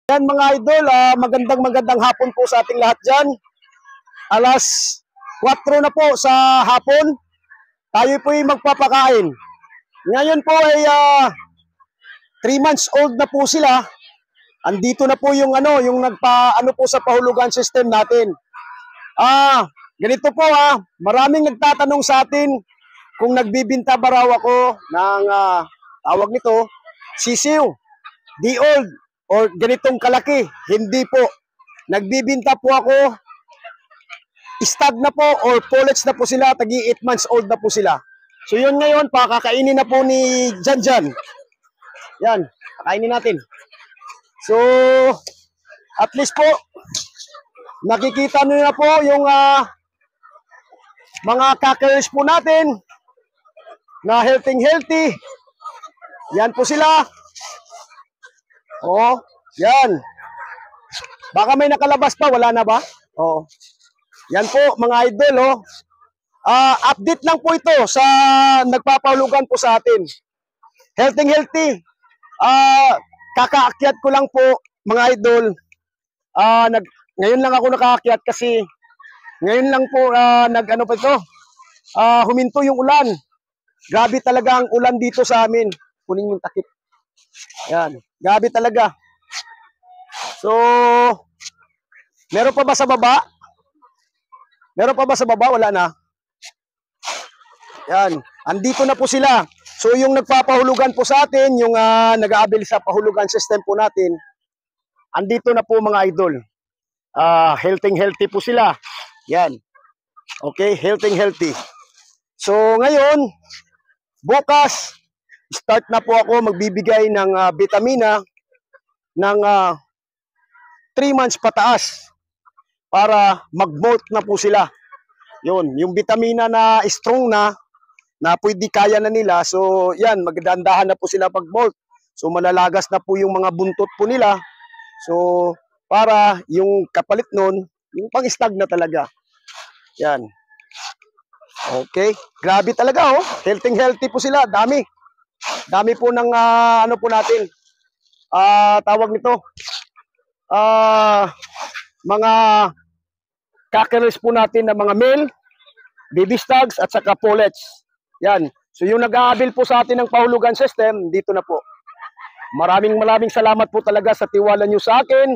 Yan mga idol, magandang hapon po sa ating lahat dyan. Alas 4 na po sa hapon, tayo po ay magpapakain. Ngayon po ay 3 months old na po sila. Andito na po yung yung po sa pahulugan system natin. Ganito po maraming nagtatanong sa atin kung nagbibinta ba raw ako ng tawag nito, sisiw, di old, or ganitong kalaki. Hindi po. Nagbibinta po ako, stag na po or pullets na po sila, tagi 8 months old na po sila. So yun ngayon, pakakainin na po ni Janjan. Yan, kakainin natin. So, at least po, nakikita nyo na po yung mga crackers po natin na healthy. Yan po sila. Oh, yan. Baka may nakalabas pa, wala na ba? Oh. Yan po mga idol, update lang po ito sa nagpapahulugan po sa atin. Healthy. Kakaakyat ko lang po mga idol. Ngayon lang ako nakaakyat kasi ngayon lang po huminto yung ulan. Grabe talaga ang ulan dito sa amin. Kunin yung takip. Yan, grabe talaga. So, meron pa ba sa baba? Meron pa ba sa baba? Wala na. Yan, andito na po sila. So, yung nagpapahulugan po sa atin, yung nag-aabil sa pahulugan system po natin, andito na po mga idol. Healthy po sila. Yan. Okay, healthy. So, ngayon, bukas, start na po ako magbibigay ng vitamina ng 3 months pataas para mag-molt na po sila. Yun, yung vitamina na strong na pwede kaya na nila. So, yan, magdandahan na po sila pag-molt. So, malalagas na po yung mga buntot po nila. So, para yung kapalit nun, yung pang-stag na talaga. Yan. Okay. Grabe talaga, Healthy po sila. Dami po ng po natin. Tawag nito. Mga crackers po natin na mga male, baby stags at saka pullets. Yan. So yung nag-aabil po sa atin ng pahulugan system, dito na po. Maraming salamat po talaga sa tiwala nyo sa akin,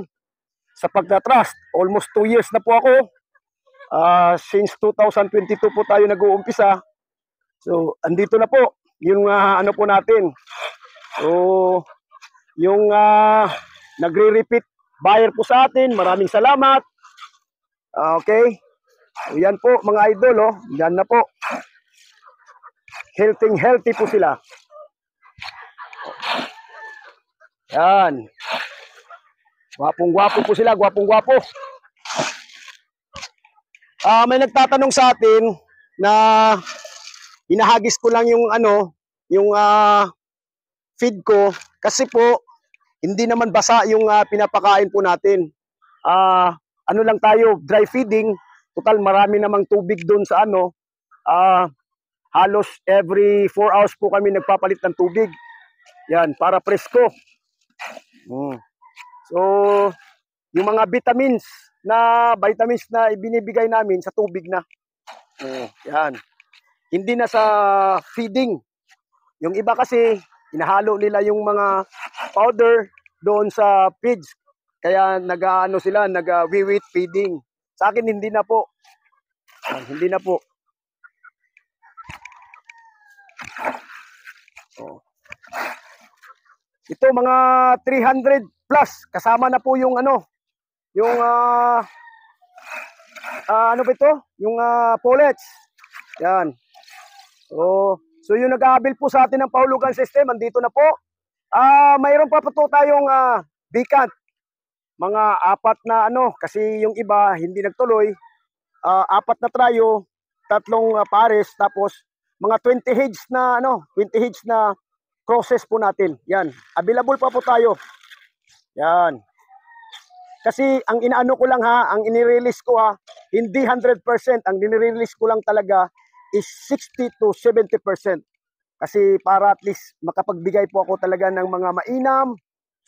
sa pagtatrust. Almost 2 years na po ako. Since 2022 po tayo nag-uumpisa. So, andito na po yung po natin. So, yung nagre-repeat buyer po sa atin, maraming salamat. Okay. So, yan po mga idol, yan na po. Healthy po sila. Yan. Gwapong-gwapo po sila, gwapong-gwapo. May nagtatanong sa atin na hinahagis ko lang yung yung feed ko kasi po hindi naman basa yung pinapakain po natin. Ano lang tayo, dry feeding. Total marami namang tubig doon sa halos every 4 hours po kami nagpapalit ng tubig. Yan, para presko. So, yung mga vitamins na ibinibigay namin sa tubig na. Yan. Hindi na sa feeding. Yung iba kasi, inahalo nila yung mga powder doon sa feeds. Kaya nag-weight feeding. Sa akin, hindi na po. Hindi na po. Ito, mga 300 plus. Kasama na po yung yung ano ba ito? Yung pullets. Yan. So yung nag-aabil po sa atin ng pahulugan system, andito na po. Mayroon pa po tayong bicant. Mga 4 na kasi yung iba hindi nagtuloy. 4 na tryo, 3 pares, tapos mga 20 heads na 20 heads na crosses po natin. Yan. Available pa po tayo. Yan. Kasi ang inaano ko lang ang inirelease ko hindi 100%. Ang dinirelease ko lang talaga is 60 to 70%. Kasi para at least makapagbigay po ako talaga ng mga mainam,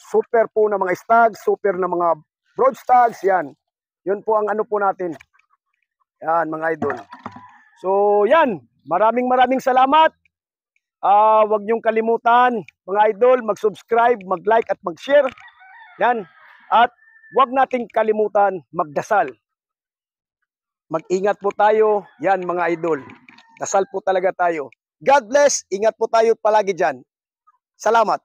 super po na mga stag, super na mga broad stags, yan. Yun po ang ano po natin. Yan, mga idol. So, yan. Maraming salamat. Huwag niyong kalimutan, mga idol, mag-subscribe, mag-like at mag-share. Yan. At huwag nating kalimutan magdasal. Mag-ingat po tayo. Yan, mga idol. Dasal po talaga tayo. God bless. Ingat po tayo palagi dyan. Salamat.